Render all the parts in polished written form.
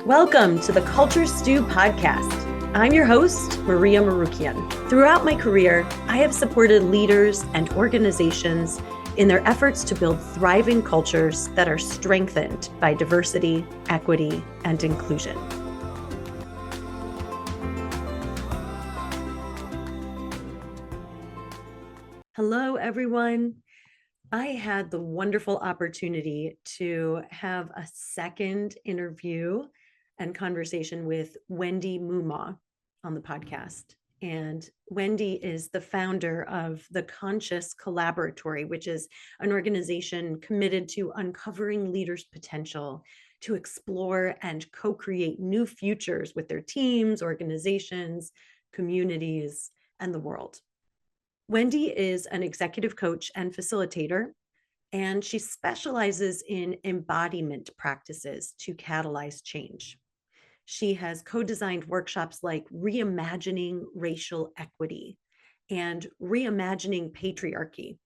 Welcome to the Culture Stew podcast. I'm your host, Maria Morukian. Throughout my career, I have supported leaders and organizations in their efforts to build thriving cultures that are strengthened by diversity, equity, and inclusion. Hello, everyone. I had the wonderful opportunity to have a second interview and conversation with Wendy Moomaw on the podcast. And Wendy is the founder of the Conscious Collaboratory, which is an organization committed to uncovering leaders' potential to explore and co-create new futures with their teams, organizations, communities, and the world. Wendy is an executive coach and facilitator, and she specializes in embodiment practices to catalyze change. She has co-designed workshops like Reimagining Racial Equity and Reimagining Patriarchy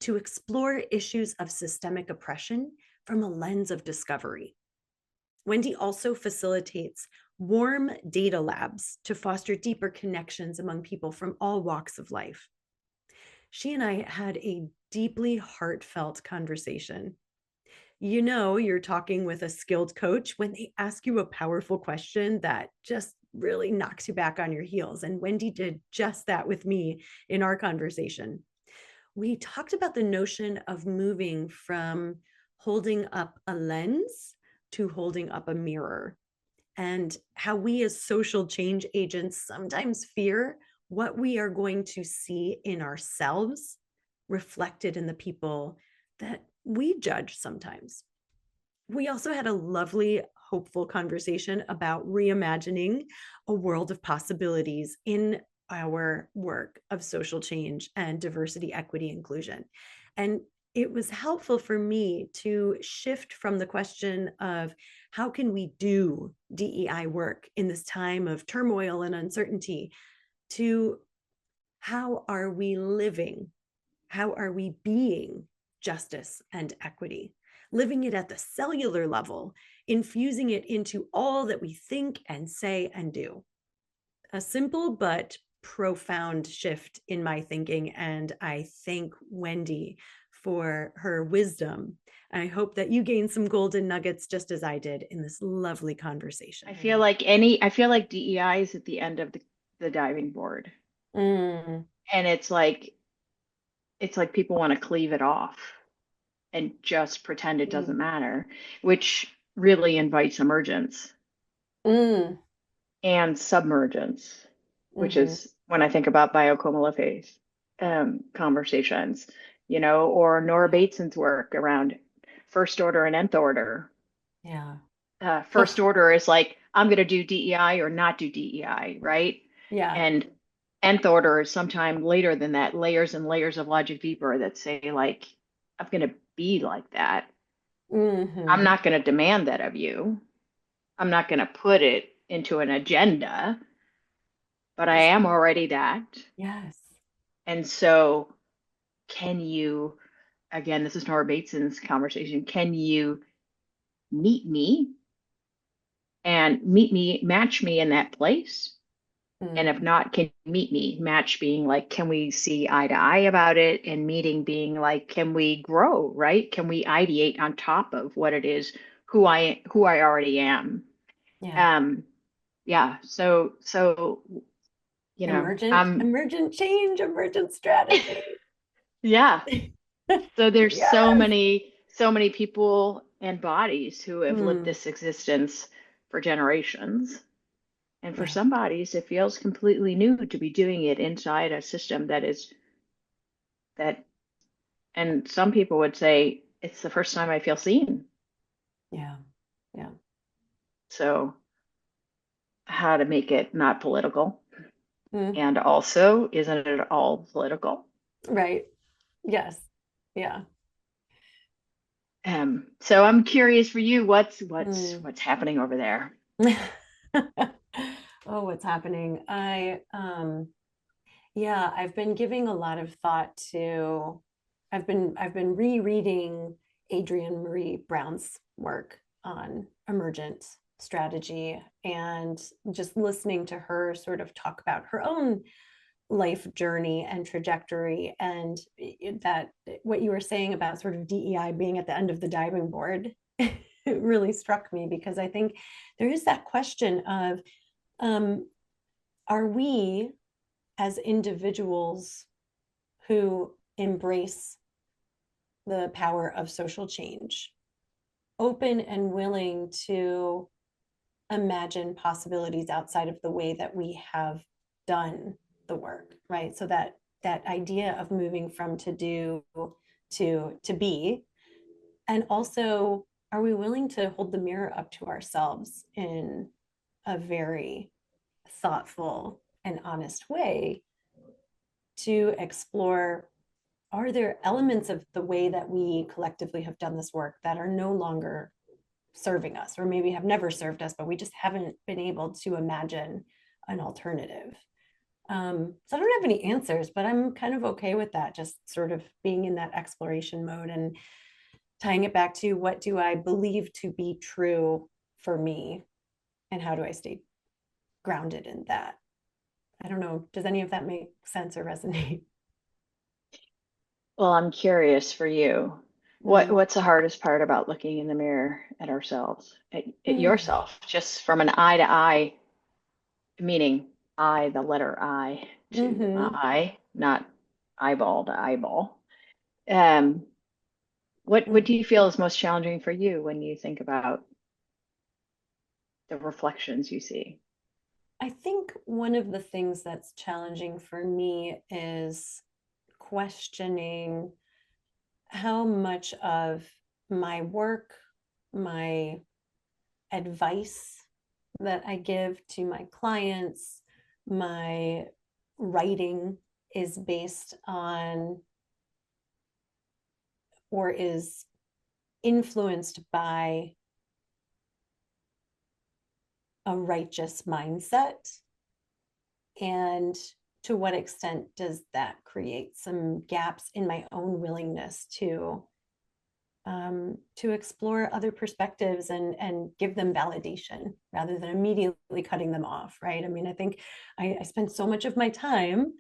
to explore issues of systemic oppression from a lens of discovery. Wendy also facilitates warm data labs to foster deeper connections among people from all walks of life. She and I had a deeply heartfelt conversation. You know, you're talking with a skilled coach when they ask you a powerful question that just really knocks you back on your heels. And Wendy did just that with me in our conversation. We talked about the notion of moving from holding up a lens to holding up a mirror, and how we as social change agents sometimes fear what we are going to see in ourselves reflected in the people that we judge sometimes. We also had a lovely, hopeful conversation about reimagining a world of possibilities in our work of social change and diversity, equity, inclusion. And it was helpful for me to shift from the question of how can we do DEI work in this time of turmoil and uncertainty to how are we living? How are we being justice and equity? Living it at the cellular level, infusing it into all that we think and say and do. A simple but profound shift in my thinking, and I thank Wendy for her wisdom. I hope that you gain some golden nuggets just as I did in this lovely conversation. I feel like DEI is at the end of the diving board. And it's like people want to cleave it off and just pretend it doesn't matter, which really invites emergence and submergence, which is when I think about biocommodities conversations, or Nora Bateson's work around first order and nth order. Yeah. First order is like, I'm going to do DEI or not do DEI, right? Yeah. And nth order is sometime later than that, layers and layers of logic deeper that say, like, I'm going to be like that. I'm not going to demand that of you. I'm not going to put it into an agenda, but I am already that. Yes. And so can you, again, this is Nora Bateson's conversation, can you meet me and match me in that place? And if not, can you meet me? Match being like, can we see eye to eye about it? And meeting being like, can we grow, right? Can we ideate on top of what it is, who I already am? Yeah. So emergent change, emergent strategy. Yeah. So there's Yes. so many people and bodies who have lived this existence for generations. And for some bodies, it feels completely new to be doing it inside a system and some people would say it's the first time I feel seen. Yeah. Yeah. So how to make it not political. And also, isn't it all political? Right. Yes. Yeah. So I'm curious for you, what's happening over there? Oh, what's happening? I've been giving a lot of thought to, I've been rereading Adrienne Maree Brown's work on emergent strategy, and just listening to her sort of talk about her own life journey and trajectory, and that what you were saying about sort of DEI being at the end of the diving board it really struck me, because I think there is that question of um, are we as individuals who embrace the power of social change open and willing to imagine possibilities outside of the way that we have done the work, right? So that idea of moving from to do to be. And also, are we willing to hold the mirror up to ourselves in a very thoughtful and honest way to explore, are there elements of the way that we collectively have done this work that are no longer serving us, or maybe have never served us, but we just haven't been able to imagine an alternative? So I don't have any answers, but I'm kind of okay with that, just sort of being in that exploration mode and tying it back to what do I believe to be true for me, and how do I stay grounded in that? I don't know. Does any of that make sense or resonate? Well, I'm curious for you. Mm. What's the hardest part about looking in the mirror at ourselves, at Mm. yourself, just from an eye to eye, meaning I, the letter I to Mm-hmm. I, not eyeball to eyeball. Um, what do you feel is most challenging for you when you think about the reflections you see? I think one of the things that's challenging for me is questioning how much of my work, my advice that I give to my clients, my writing is based on or is influenced by a righteous mindset. And to what extent does that create some gaps in my own willingness to explore other perspectives and give them validation rather than immediately cutting them off, right? I mean, I think I spend so much of my time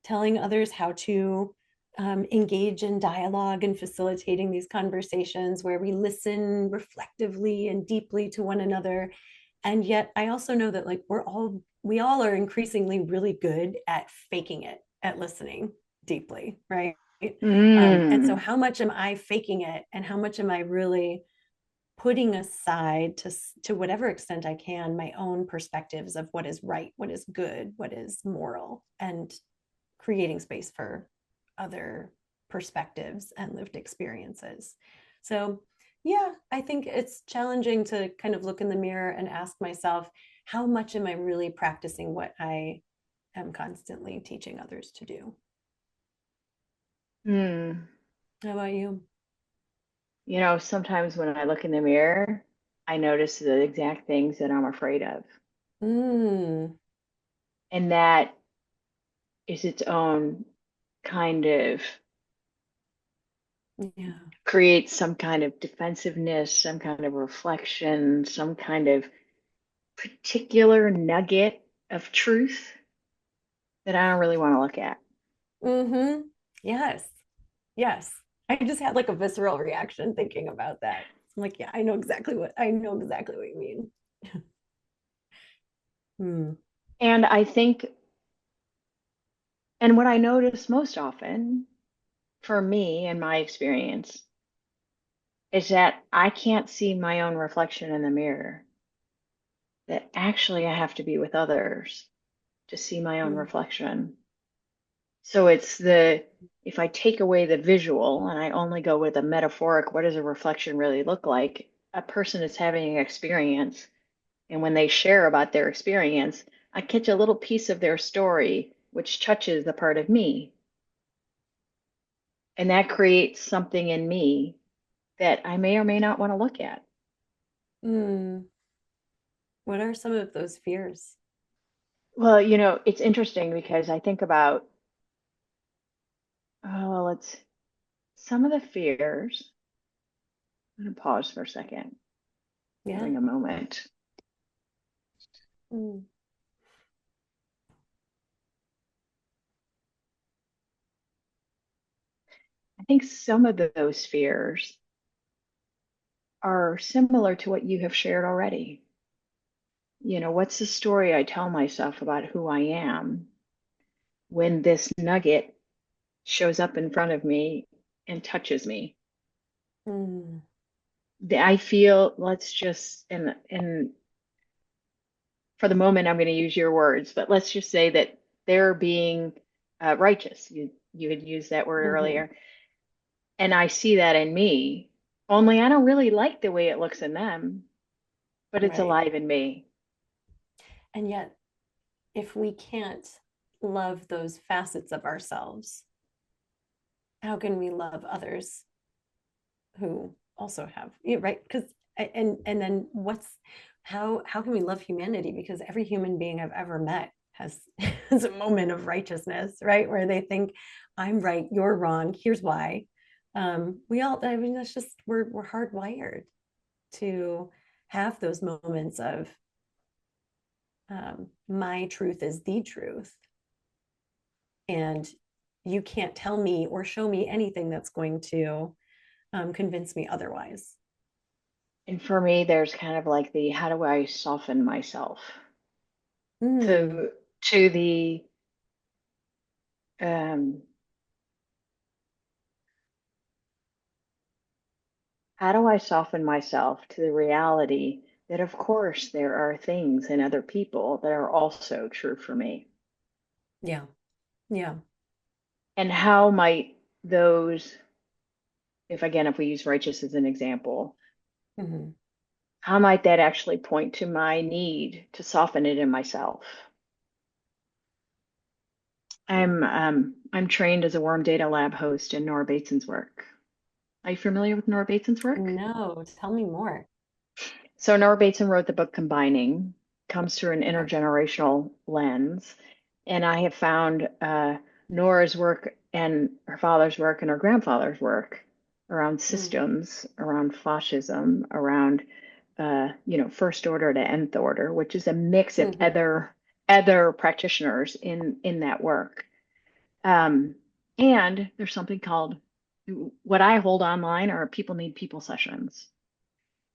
telling others how to engage in dialogue and facilitating these conversations where we listen reflectively and deeply to one another. And yet I also know that like we all are increasingly really good at faking it, at listening deeply, right? And so Mm. how much am I faking it, and how much am I really putting aside to whatever extent I can my own perspectives of what is right, what is good, what is moral, and creating space for other perspectives and lived experiences. So, yeah, I think it's challenging to kind of look in the mirror and ask myself, how much am I really practicing what I am constantly teaching others to do? Mm. How about you? You know, sometimes when I look in the mirror, I notice the exact things that I'm afraid of. Mm, And that is its own kind of yeah. creates some kind of defensiveness, some kind of reflection, some kind of particular nugget of truth that I don't really want to look at. Mm-hmm. Yes. Yes. I just had like a visceral reaction thinking about that. I'm like, yeah, I know exactly what you mean. Hmm. And I think, and what I notice most often for me in my experience is that I can't see my own reflection in the mirror, that actually I have to be with others to see my own Mm. reflection. So it's the, if I take away the visual and I only go with a metaphoric, what does a reflection really look like? A person is having an experience, and when they share about their experience, I catch a little piece of their story, which touches the part of me. And that creates something in me that I may or may not want to look at. Mm. What are some of those fears? Well, you know, it's interesting because I think about, oh, well, it's some of the fears. I'm going to pause for a second, Yeah. having a moment. Mm. I think some of those fears are similar to what you have shared already. What's the story I tell myself about who I am when this nugget shows up in front of me and touches me? Mm. I feel, let's just, and for the moment, I'm going to use your words, but let's just say that they're being righteous. You had used that word Hmm. earlier, and I see that in me. Only I don't really like the way it looks in them, but it's Right. alive in me. And yet, if we can't love those facets of ourselves, how can we love others who also have, right? Because and then how can we love humanity? Because every human being I've ever met has has a moment of righteousness, right? Where they think, I'm right, you're wrong, here's why. We all, I mean, that's just, we're hardwired to have those moments of my truth is the truth, and you can't tell me or show me anything that's going to convince me otherwise. And for me, there's kind of like the how do I soften myself Mm, to the um, how do I soften myself to the reality that, of course, there are things in other people that are also true for me? yeah, yeah. And how might those, if we use righteous as an example, Hmm. how might that actually point to my need to soften it in myself? Yeah. I'm trained as a Worm Data Lab host in Nora Bateson's work. Are you familiar with Nora Bateson's work? No, tell me more. So Nora Bateson wrote the book Combining, comes through an Okay. intergenerational lens. And I have found Nora's work and her father's work and her grandfather's work around Mm, systems, around fascism, around first order to nth order, which is a mix of hmm. other practitioners in that work. Um, and there's something called what I hold online are people need people sessions.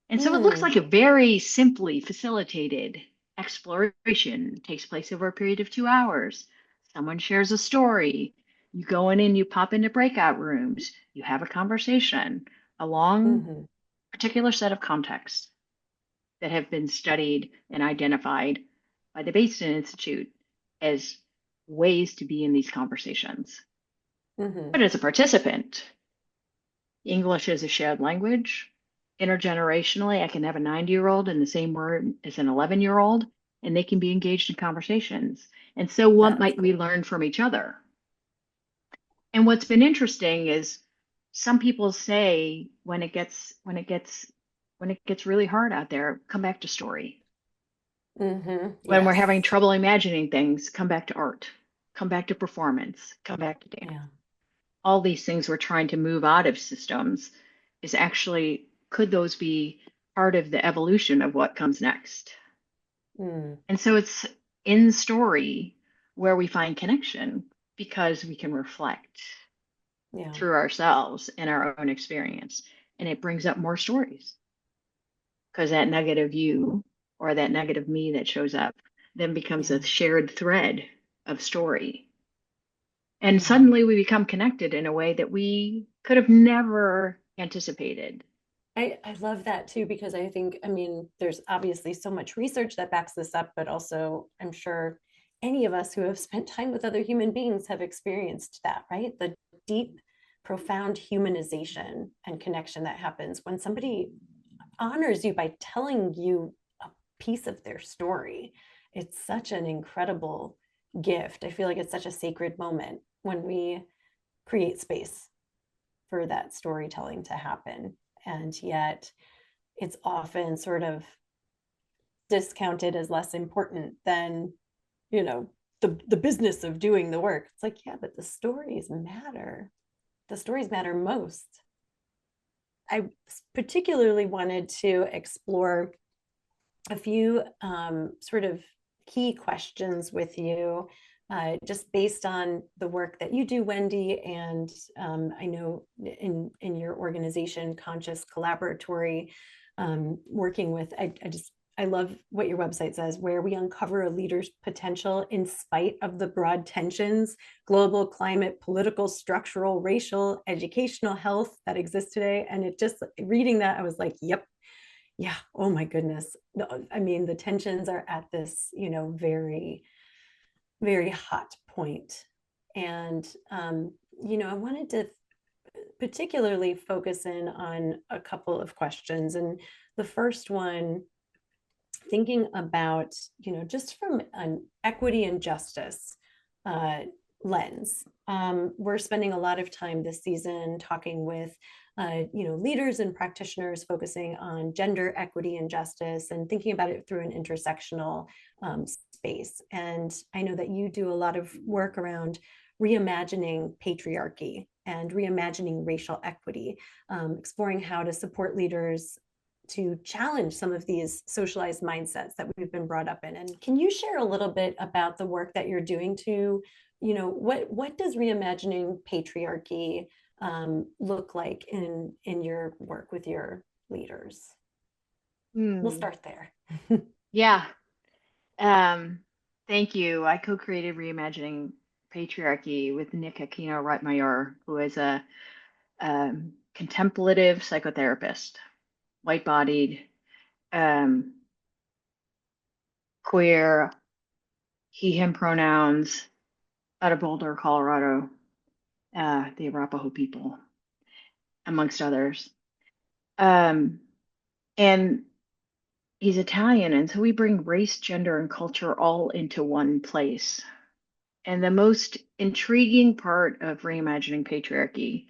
And so it looks Mm, like a very simply facilitated exploration. It takes place over a period of 2 hours. Someone shares a story. You go in and you pop into breakout rooms. You have a conversation along hmm. a particular set of contexts that have been studied and identified by the Basin Institute as ways to be in these conversations. Hmm. But as a participant, English is a shared language. Intergenerationally, I can have a 90-year-old in the same word as an 11-year-old, and they can be engaged in conversations. And so, what That's might we cool. learn from each other? And what's been interesting is some people say when it gets really hard out there, come back to story. When we're Yes. having trouble imagining things, come back to art, come back to performance, come back to dance. Yeah. All these things we're trying to move out of systems is actually, could those be part of the evolution of what comes next? Mm, And so it's in story where we find connection because we can reflect yeah. through ourselves and our own experience. And it brings up more stories because that nugget of you or that nugget of me that shows up then becomes Yeah. a shared thread of story. And Yeah. suddenly we become connected in a way that we could have never anticipated. I love that too, because I think, I mean, there's obviously so much research that backs this up, but also I'm sure any of us who have spent time with other human beings have experienced that, right? The deep, profound humanization and connection that happens when somebody honors you by telling you a piece of their story. It's such an incredible gift. I feel like it's such a sacred moment when we create space for that storytelling to happen. And yet it's often sort of discounted as less important than, you know, the business of doing the work. It's like, yeah, but the stories matter. The stories matter most. I particularly wanted to explore a few sort of key questions with you, just based on the work that you do, Wendy, and I know in your organization, Conscious Collaboratory, working with, I love what your website says, where we uncover a leader's potential in spite of the broad tensions, global, climate, political, structural, racial, educational, health that exists today. And it just, reading that, I was like, yep, yeah, oh my goodness. I mean, the tensions are at this, very, very hot point. And, I wanted to particularly focus in on a couple of questions. And the first one, thinking about, just from an equity and justice uh, lens. We're spending a lot of time this season talking with, leaders and practitioners focusing on gender equity and justice and thinking about it through an intersectional space. And I know that you do a lot of work around reimagining patriarchy and reimagining racial equity, exploring how to support leaders to challenge some of these socialized mindsets that we've been brought up in. And can you share a little bit about the work that you're doing to, what does reimagining patriarchy look like in your work with your leaders? We'll Hmm. start there. Yeah. Um, Thank you. I co-created Reimagining Patriarchy with Nick Aquino Rutmayer, who is a contemplative psychotherapist, white-bodied, um, queer, he, him pronouns, out of Boulder, Colorado, the Arapaho people, amongst others. Um, and he's Italian, and so we bring race, gender, and culture all into one place. And the most intriguing part of reimagining patriarchy,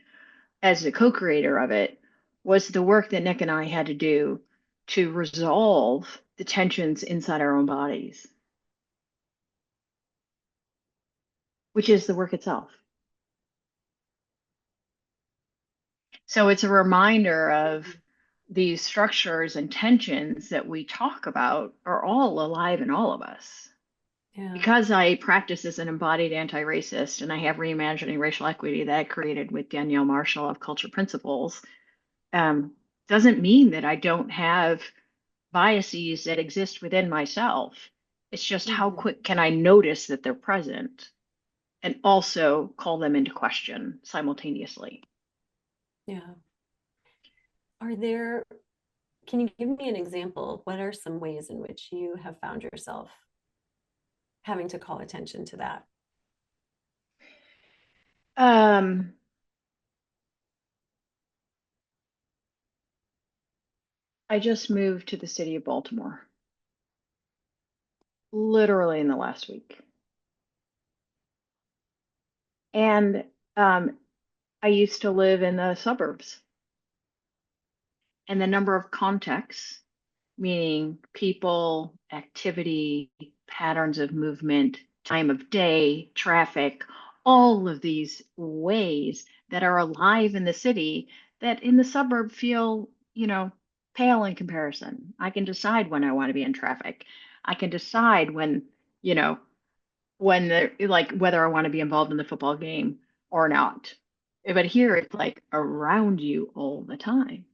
as the co-creator of it, was the work that Nick and I had to do to resolve the tensions inside our own bodies, which is the work itself. So it's a reminder of these structures and tensions that we talk about are all alive in all of us. Yeah. Because I practice as an embodied anti-racist and I have reimagining racial equity that I created with Danielle Marshall of Culture Principles, um, doesn't mean that I don't have biases that exist within myself. It's just how Mm-hmm. quick can I notice that they're present and also call them into question simultaneously. Yeah. Are there, can you give me an example? What are some ways in which you have found yourself having to call attention to that? Um, I just moved to the city of Baltimore, literally in the last week. And I used to live in the suburbs, and the number of contexts, meaning people, activity, patterns of movement, time of day, traffic, all of these ways that are alive in the city that in the suburb feel, pale in comparison. I can decide when I want to be in traffic. I can decide you know, when like whether I want to be involved in the football game or not. But here it's like around you all the time.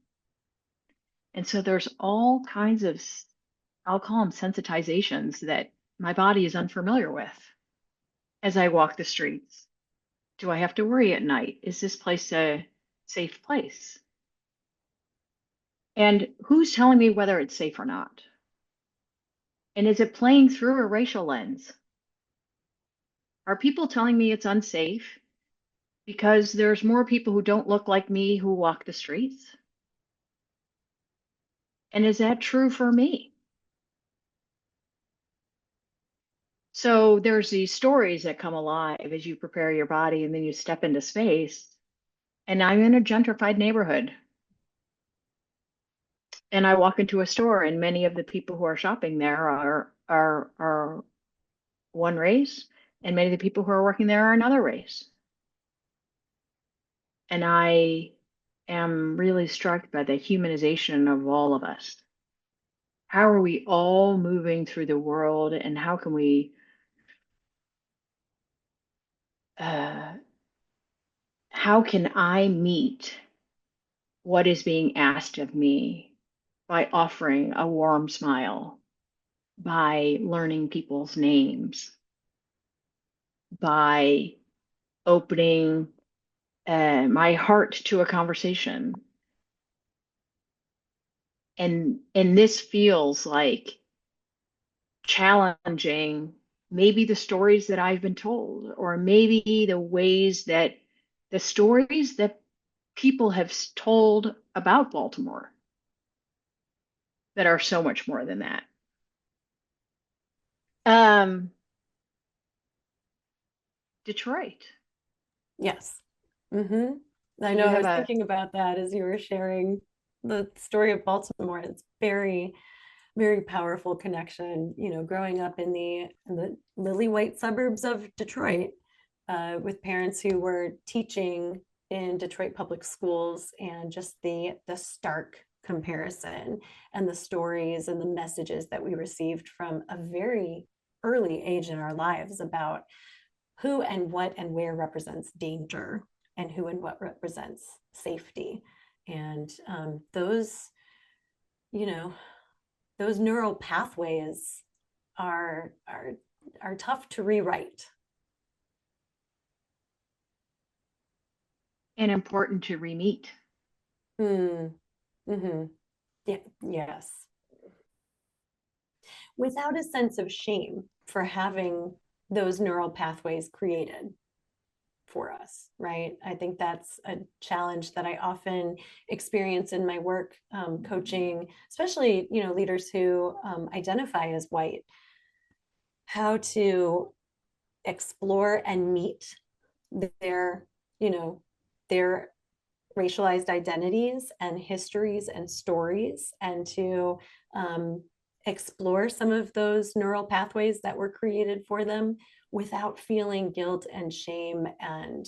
And so there's all kinds of, I'll call them sensitizations that my body is unfamiliar with as I walk the streets. Do I have to worry at night? Is this place a safe place? And who's telling me whether it's safe or not? And is it playing through a racial lens? Are people telling me it's unsafe because there's more people who don't look like me who walk the streets? And is that true for me? So there's these stories that come alive as you prepare your body and then you step into space. And I'm in a gentrified neighborhood. And I walk into a store and many of the people who are shopping there are one race, and many of the people who are working there are another race. And I am really struck by the humanization of all of us. how are we all moving through the world, and uh, how can I meet what is being asked of me by offering a warm smile, by learning people's names, by opening my heart to a conversation. And this feels like challenging maybe the stories that I've been told, or maybe the stories that people have told about Baltimore that are so much more than that. Um, Detroit. Yes. Mm-hmm. I Do know you I have was a thinking about that as you were sharing the story of Baltimore. It's very, very powerful connection, growing up in the lily white suburbs of Detroit, with parents who were teaching in Detroit public schools, and just the stark comparison and the stories and the messages that we received from a very early age in our lives about who and what and where represents danger, and who and what represents safety. And you know, those neural pathways are are are tough to rewrite. and important to re-meet? Mm, hmm. Yeah, yes. Without a sense of shame for having those neural pathways created for us, right? I think that's a challenge that I often experience in my work, coaching, especially leaders who identify as white, how to explore and meet their you know their racialized identities and histories and stories, and to um, explore some of those neural pathways that were created for them without feeling guilt and shame and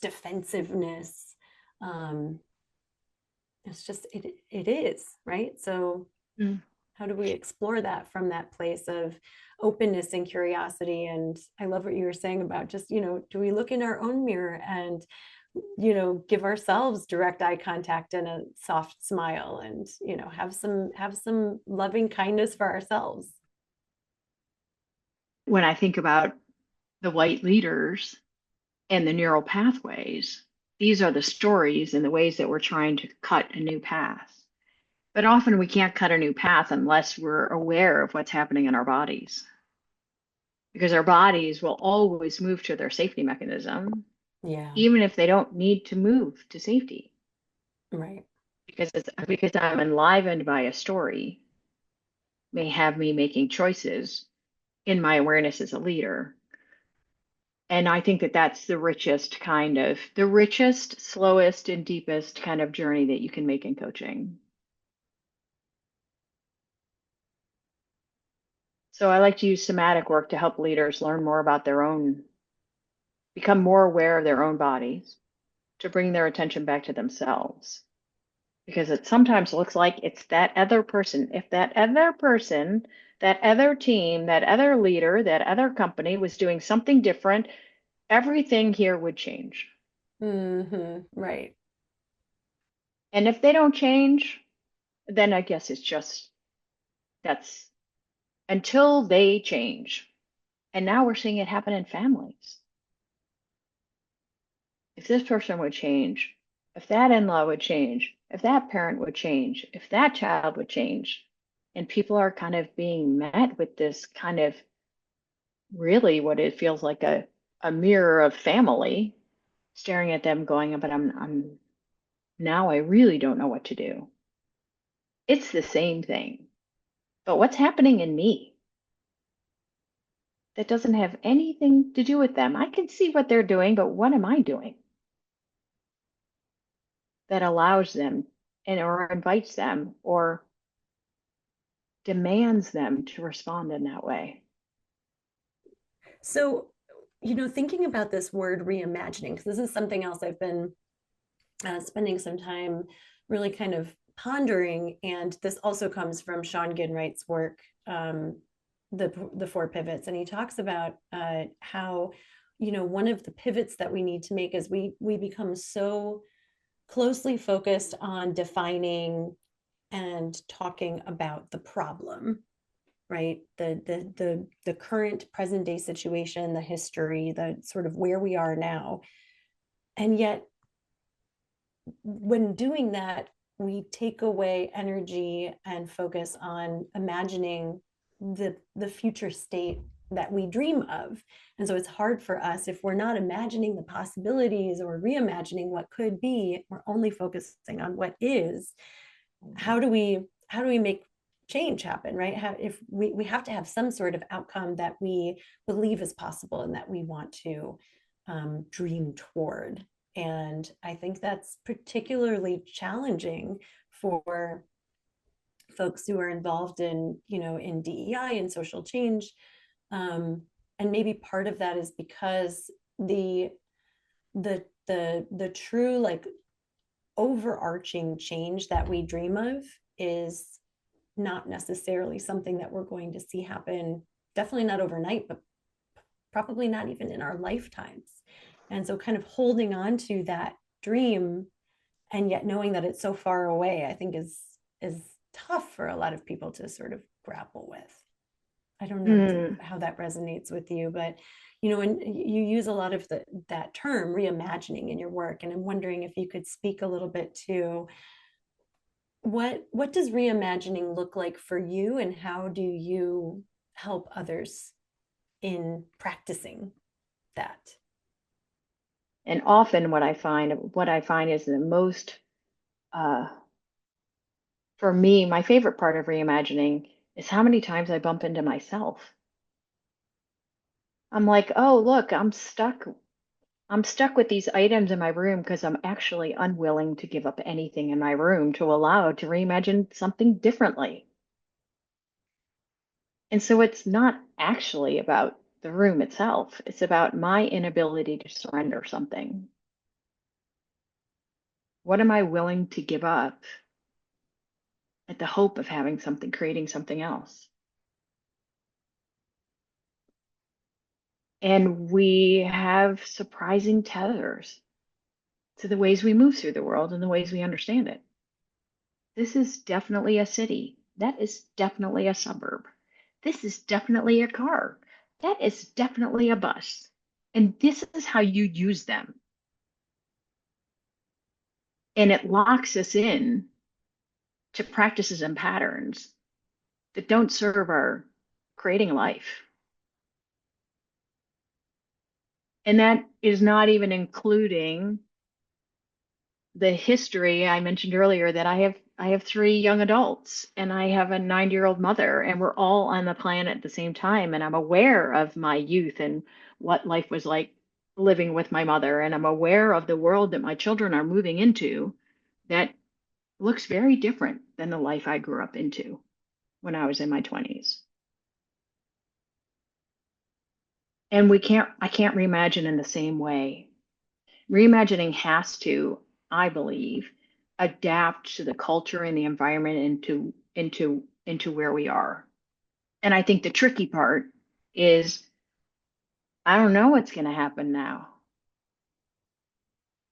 defensiveness. um, it's just it is right. So Mm. how do we explore that from that place of openness and curiosity? And I love what you were saying about just, do we look in our own mirror and, give ourselves direct eye contact and a soft smile, and, have some loving kindness for ourselves. When I think about the white leaders and the neural pathways, these are the stories and the ways that we're trying to cut a new path. But often we can't cut a new path unless we're aware of what's happening in our bodies, because our bodies will always move to their safety mechanism, Yeah. even if they don't need to move to safety, Right. because I'm enlivened by a story may have me making choices in my awareness as a leader. And I think that that's the richest, slowest, and deepest kind of journey that you can make in coaching. So I like to use somatic work to help leaders learn more about become more aware of their own bodies, to bring their attention back to themselves. Because it sometimes looks like it's that other person. If that other person, that other team, that other leader, that other company was doing something different, everything here would change. Right. And if they don't change, then I guess it's just that's until they change. And now we're seeing it happen in families. If this person would change, if that in law would change, if that parent would change, if that child would change, and people are kind of being met with this kind of really what it feels like a mirror of family staring at them going, but I'm now I really don't know what to do. It's the same thing. But what's happening in me that doesn't have anything to do with them? I can see what they're doing, but what am I doing that allows them and or invites them or demands them to respond in that way? So, thinking about this word reimagining, because this is something else I've been spending some time really kind of pondering, and this also comes from Sean Ginwright's work, the four pivots, and he talks about how, one of the pivots that we need to make is we become so closely focused on defining and talking about the problem, right? The current present day situation, the history, the sort of where we are now. And yet when doing that, we take away energy and focus on imagining the future state that we dream of. And so it's hard for us if we're not imagining the possibilities or reimagining what could be. We're only focusing on what is. How do we make change happen, right? If we have to have some sort of outcome that we believe is possible and that we want to dream toward. And I think that's particularly challenging for folks who are involved in DEI and social change. And maybe part of that is because the true, like, overarching change that we dream of is not necessarily something that we're going to see happen, definitely not overnight, but probably not even in our lifetimes. And so kind of holding on to that dream and yet knowing that it's so far away, I think is tough for a lot of people to sort of grapple with. I don't know how that resonates with you, but when you use a lot of that term reimagining in your work, and I'm wondering if you could speak a little bit to what does reimagining look like for you, and how do you help others in practicing that? And often what I find is the most, uh, for me, my favorite part of reimagining is how many times I bump into myself. I'm like, oh, look, I'm stuck. I'm stuck with these items in my room because I'm actually unwilling to give up anything in my room to allow to reimagine something differently. And so it's not actually about the room itself. It's about my inability to surrender something. What am I willing to give up at the hope of having something, creating something else? And we have surprising tethers to the ways we move through the world and the ways we understand it. This is definitely a city. That is definitely a suburb. This is definitely a car. That is definitely a bus. And this is how you use them. And it locks us in to practices and patterns that don't serve our creating life. And that is not even including the history I mentioned earlier that I have three young adults and I have a 90-year-old mother, and we're all on the planet at the same time. And I'm aware of my youth and what life was like living with my mother. And I'm aware of the world that my children are moving into that looks very different than the life I grew up into when I was in my 20s. And I can't reimagine in the same way. Reimagining has to, I believe, adapt to the culture and the environment into where we are. And I think the tricky part is I don't know what's going to happen now.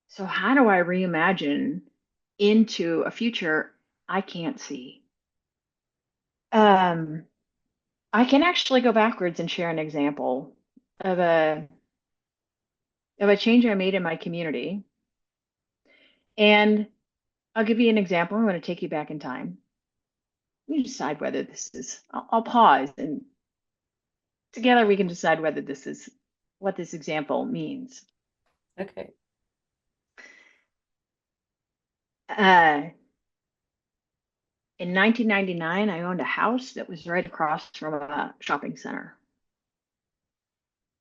So how do I reimagine into a future I can't see? Um, I can actually go backwards and share an example of a change I made in my community. And I'll give you an example. I'm going to take you back in time. You decide whether this is, I'll pause and together we can decide whether this is what this example means. Okay. In 1999, I owned a house that was right across from a shopping center.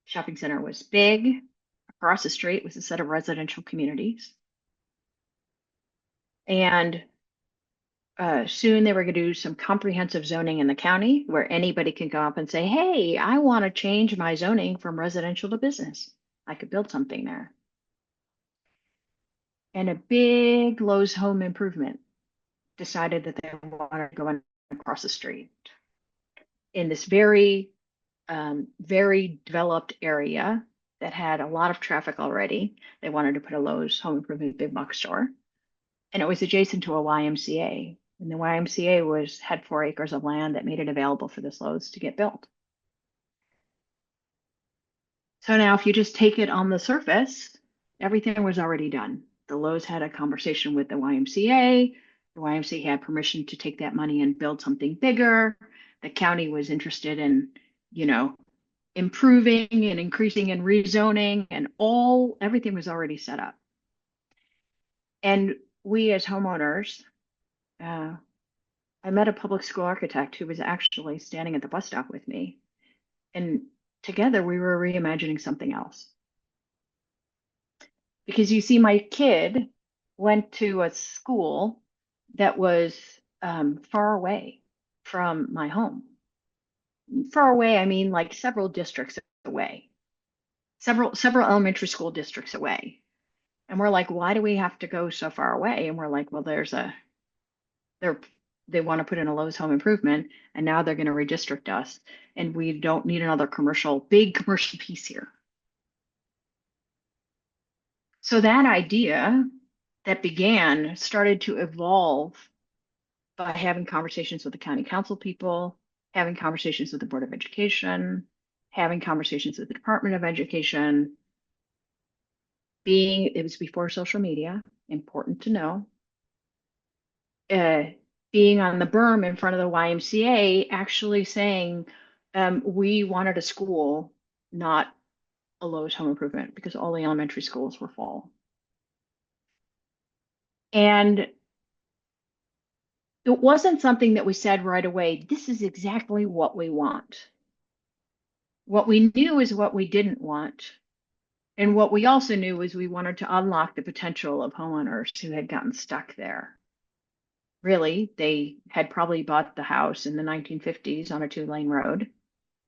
Shopping center was big. Across the street was a set of residential communities. And soon they were going to do some comprehensive zoning in the county where anybody can go up and say, hey, I want to change my zoning from residential to business. I could build something there. And a big Lowe's home improvement decided that they wanted to go in across the street in this very, very developed area that had a lot of traffic already. They wanted to put a Lowe's home improvement big box store, and it was adjacent to a YMCA. And the YMCA had 4 acres of land that made it available for this Lowe's to get built. So now, if you just take it on the surface, everything was already done. The Lowe's had a conversation with the YMCA. The YMCA had permission to take that money and build something bigger. The county was interested in, improving and increasing and rezoning, and everything was already set up. And we as homeowners, I met a public school architect who was actually standing at the bus stop with me. And together we were reimagining something else. Because you see, my kid went to a school that was far away from my home. Far away, I mean like several districts away, several elementary school districts away. And we're like, why do we have to go so far away? And we're like, well, they want to put in a Lowe's home improvement, and now they're going to redistrict us, and we don't need another big commercial piece here. So that idea that started to evolve by having conversations with the county council people, having conversations with the Board of Education, having conversations with the Department of Education. It was before social media, important to know. Being on the berm in front of the YMCA, actually saying, we wanted a school, not a Lowe's home improvement, because all the elementary schools were full. And it wasn't something that we said right away, this is exactly what we want. What we knew is what we didn't want. And what we also knew was we wanted to unlock the potential of homeowners who had gotten stuck there. Really, they had probably bought the house in the 1950s on a 2-lane road.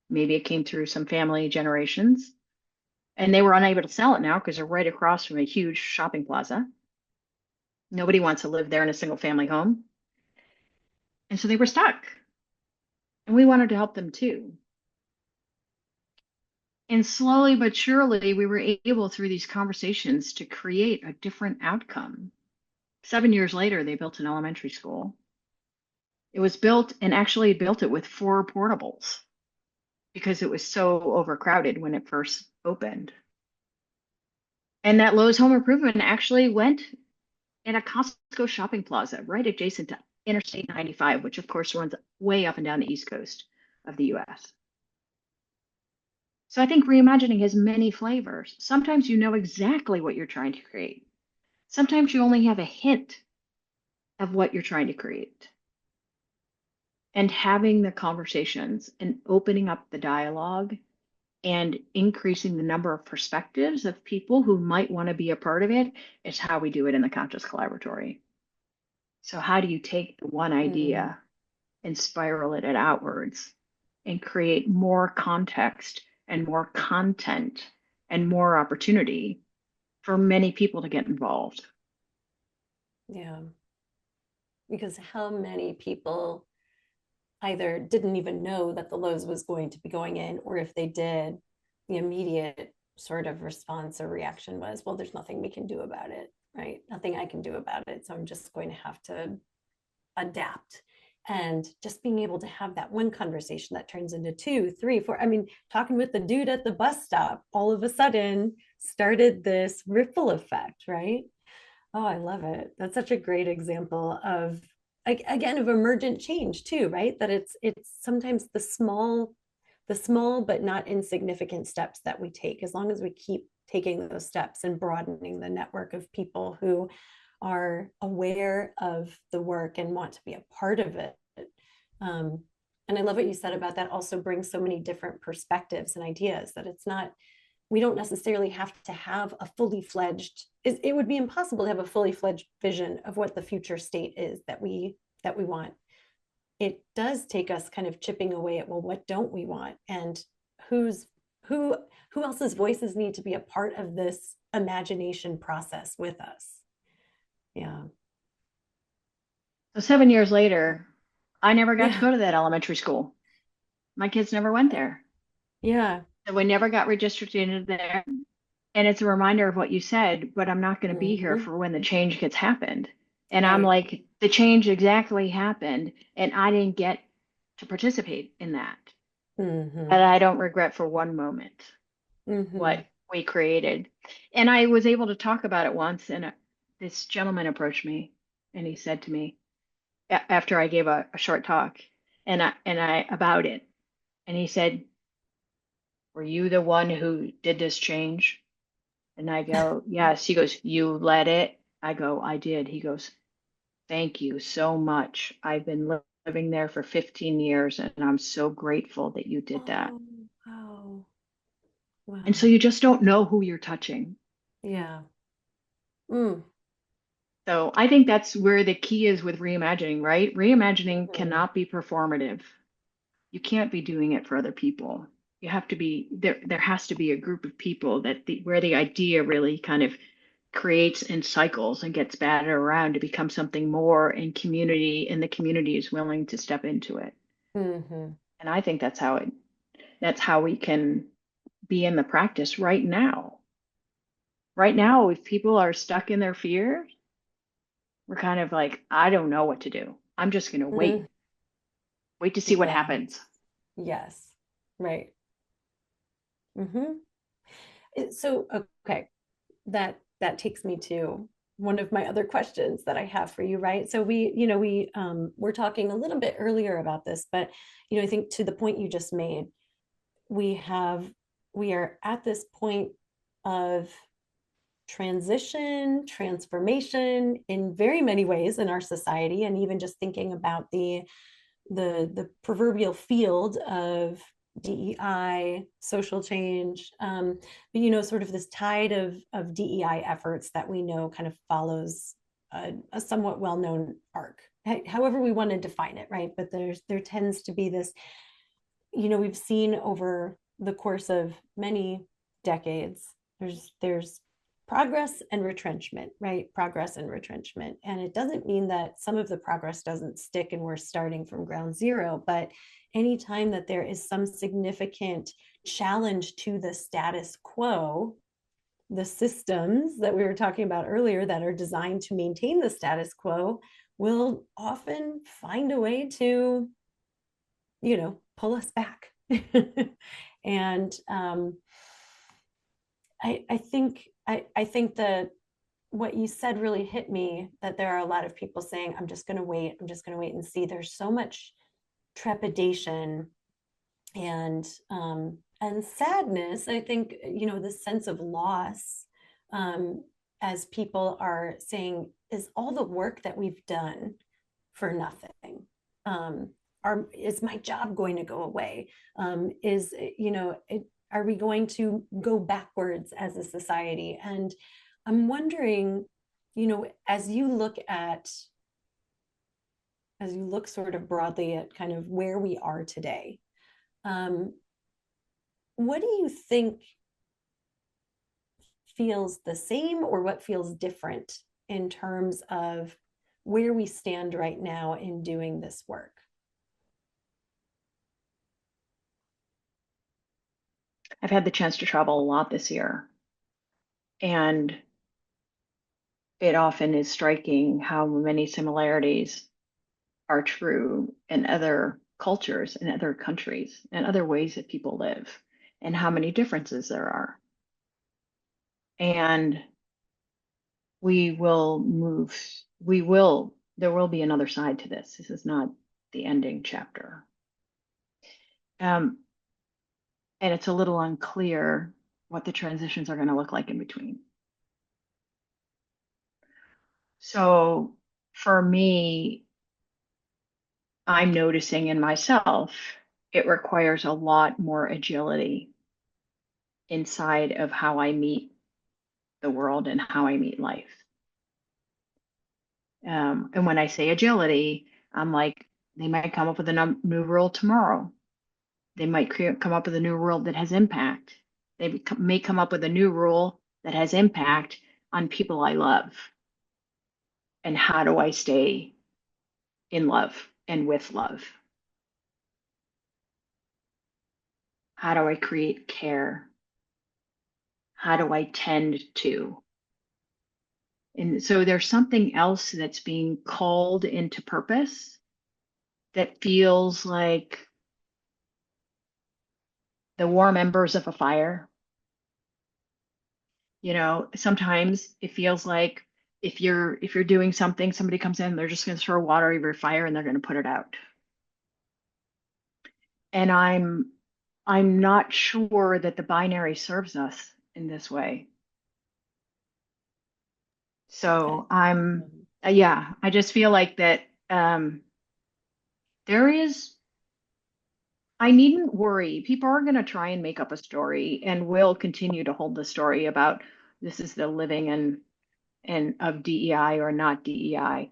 Maybe it came through some family generations. And they were unable to sell it now because they're right across from a huge shopping plaza. Nobody wants to live there in a single family home. And so they were stuck. And we wanted to help them too. And slowly but surely, we were able, through these conversations, to create a different outcome. 7 years later, they built an elementary school. It was built, and actually built it with 4 portables because it was so overcrowded when it first opened. And that Lowe's home improvement actually went in a Costco shopping plaza right adjacent to Interstate 95, which of course runs way up and down the East Coast of the US. So I think reimagining has many flavors. Sometimes you know exactly what you're trying to create. Sometimes you only have a hint of what you're trying to create. And having the conversations and opening up the dialogue and increasing the number of perspectives of people who might want to be a part of it is how we do it in the Conscious Collaboratory. So how do you take the one idea and spiral it outwards and create more context and more content and more opportunity for many people to get involved? Yeah. Because how many people either didn't even know that the Lowe's was going to be going in, or if they did, the immediate sort of response or reaction was, well, there's nothing we can do about it, right? Nothing I can do about it. So I'm just going to have to adapt. And just being able to have that one conversation that turns into 2, 3, 4. I mean, talking with the dude at the bus stop all of a sudden started this ripple effect, right? Oh, I love it. That's such a great example of, again, of emergent change too, right? That it's sometimes the small but not insignificant steps that we take, as long as we keep taking those steps and broadening the network of people who are aware of the work and want to be a part of it. And I love what you said about that also brings so many different perspectives and ideas, that it's not, we don't necessarily have to have a fully fledged, it would be impossible to have a fully fledged vision of what the future state is that we want. It does take us kind of chipping away at, well, what don't we want? And who else's voices need to be a part of this imagination process with us? Yeah. So 7 years later, I never got to Yeah. go to that elementary school. My kids never went there. Yeah. So we never got registered into there. And it's a reminder of what you said, but I'm not going to be here Hmm. for when the change gets happened. And I'm Right. like, the change exactly happened, and I didn't get to participate in that. Hmm. And I don't regret for one moment Hmm. what we created. And I was able to talk about it once, and this gentleman approached me, and he said to me after I gave a short talk, and I about it, and he said, "Were you the one who did this change?" And I go, "Yes." He goes, "You led it?" I go, "I did." He goes, "Thank you so much. I've been living there for 15 years, and I'm so grateful that you did that." Oh, wow. And so Wow. you just don't know who you're touching. Yeah. Mm. So I think that's where the key is with reimagining, right? Reimagining Mhm. cannot be performative. You can't be doing it for other people. You have to be there. There has to be a group of people where the idea really kind of creates and cycles and gets batted around to become something more in community, and the community is willing to step into it. Mhm. And I think that's how we can be in the practice right now. Right now, if people are stuck in their fear, we're kind of like, I don't know what to do. I'm just going to Mm. wait to see what Yeah. happens. Yes. Right. Hmm. So, okay, that takes me to one of my other questions that I have for you, right? So we were talking a little bit earlier about this, but I think to the point you just made, we have we are at this point of transition, transformation in very many ways in our society, and even just thinking about the proverbial field of DEI, social change, but sort of this tide of DEI efforts that we know kind of follows a somewhat well-known arc, however we want to define it, right? But there tends to be this, we've seen over the course of many decades, there's progress and retrenchment, right? Progress and retrenchment. And it doesn't mean that some of the progress doesn't stick and we're starting from ground zero, but anytime that there is some significant challenge to the status quo, the systems that we were talking about earlier that are designed to maintain the status quo will often find a way to pull us back. And I think that what you said really hit me, that there are a lot of people saying, I'm just going to wait. I'm just going to wait and see. There's so much trepidation and sadness. I think, the sense of loss, as people are saying, is all the work that we've done for nothing. Um, is my job going to go away? Is are we going to go backwards as a society? And I'm wondering, as you look sort of broadly at kind of where we are today, um, what do you think feels the same, or what feels different in terms of where we stand right now in doing this work? I've had the chance to travel a lot this year, and it often is striking how many similarities are true in other cultures, in other countries, and other ways that people live, and how many differences there are. And we will move, there will be another side to this. This is not the ending chapter. Um, and it's a little unclear what the transitions are going to look like in between. So for me, I'm noticing in myself, it requires a lot more agility inside of how I meet the world and how I meet life. And when I say agility, I'm like, they might come up with a new rule tomorrow. They might come up with a new rule that has impact. They may come up with a new rule that has impact on people I love. And how do I stay in love and with love? How do I create care? How do I tend to? And so there's something else that's being called into purpose that feels like the warm embers of a fire. You know, sometimes it feels like if you're doing something, somebody comes in, they're just going to throw water over your fire and they're going to put it out. And I'm not sure that the binary serves us in this way. So yeah, I just feel like that there is, I needn't worry. People are going to try and make up a story and will continue to hold the story about this is the living and of DEI or not DEI.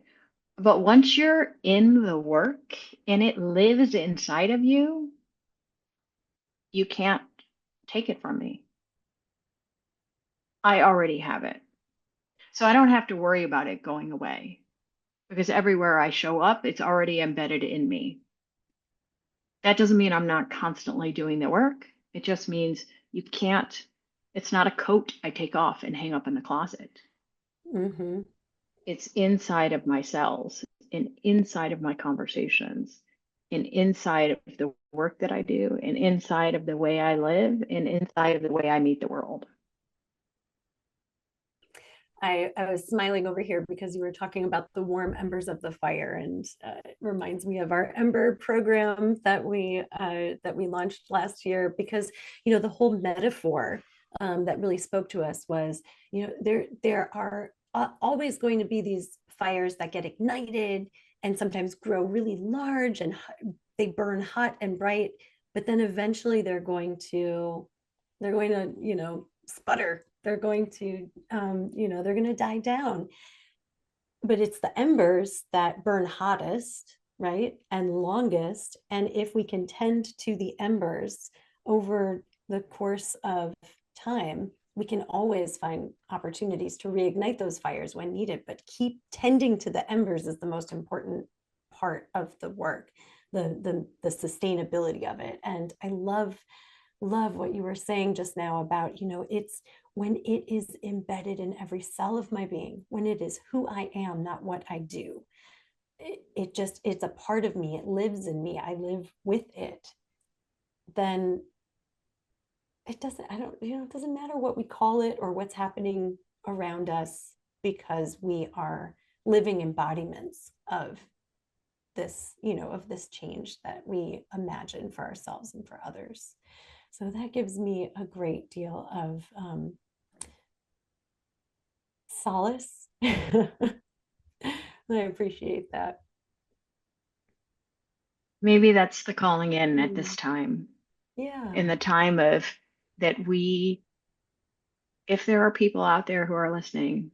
But once you're in the work and it lives inside of you, you can't take it from me. I already have it. So I don't have to worry about it going away because everywhere I show up, it's already embedded in me. That doesn't mean I'm not constantly doing the work. It just means you can't, it's not a coat I take off and hang up in the closet. Mm-hmm. It's inside of my cells and inside of my conversations and inside of the work that I do and inside of the way I live and inside of the way I meet the world. I was smiling over here because you were talking about the warm embers of the fire, and it reminds me of our Ember program that we launched last year. Because the whole metaphor that really spoke to us was, there are always going to be these fires that get ignited and sometimes grow really large, and they burn hot and bright, but then eventually they're going to sputter. They're going to they're going to die down. But it's the embers that burn hottest, right, and longest. And if we can tend to the embers over the course of time, we can always find opportunities to reignite those fires when needed. But keep tending to the embers is the most important part of the work, the sustainability of it. And I love what you were saying just now about, it's when it is embedded in every cell of my being, when it is who I am, not what I do. It's a part of me. It lives in me. I live with it. Then it doesn't matter what we call it or what's happening around us, because we are living embodiments of this change that we imagine for ourselves and for others. So that gives me a great deal of solace. I appreciate that. Maybe that's the calling in at this time, Yeah. in the time of that if there are people out there who are listening,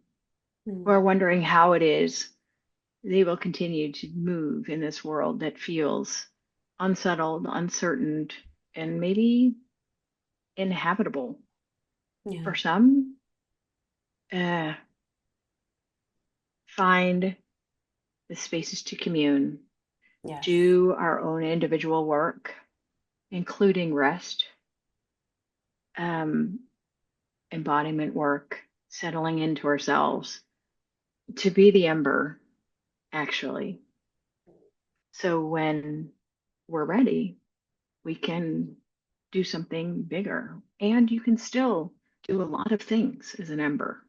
who Mm. are wondering how it is they will continue to move in this world that feels unsettled, uncertain, and maybe inhabitable Yeah. for some, uh, find the spaces to commune, Yes. do our own individual work, including rest, um, embodiment work, settling into ourselves, to be the ember, actually. So when we're ready, we can do something bigger. And you can still do a lot of things as an ember.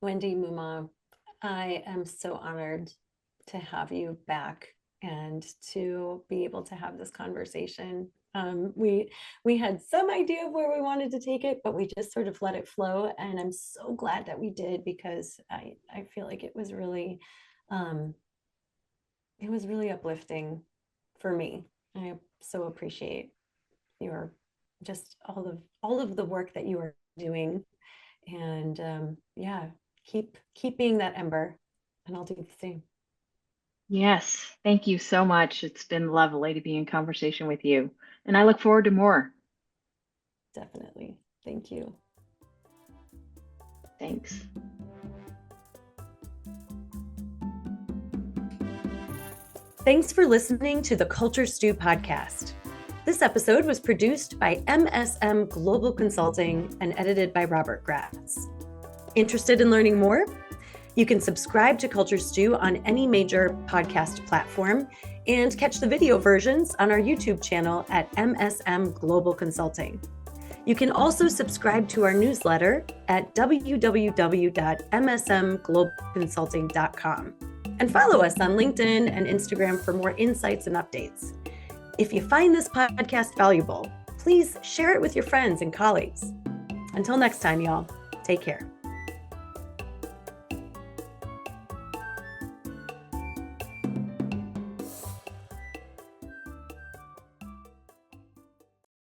Wendy Moomaw, I am so honored to have you back and to be able to have this conversation. We had some idea of where we wanted to take it, but we just sort of let it flow, and I'm so glad that we did, because I feel like um, it was really uplifting for me. I so appreciate your just all of the work that you are doing, and yeah, keep being that ember, and I'll do the same. Yes, thank you so much. It's been lovely to be in conversation with you. And I look forward to more. Definitely. Thank you. Thanks. Thanks for listening to the Culture Stew podcast. This episode was produced by MSM Global Consulting and edited by Robert Gratz. Interested in learning more? You can subscribe to Culture Stew on any major podcast platform and catch the video versions on our YouTube channel at MSM Global Consulting. You can also subscribe to our newsletter at www.msmglobalconsulting.com and follow us on LinkedIn and Instagram for more insights and updates. If you find this podcast valuable, please share it with your friends and colleagues. Until next time, y'all, take care.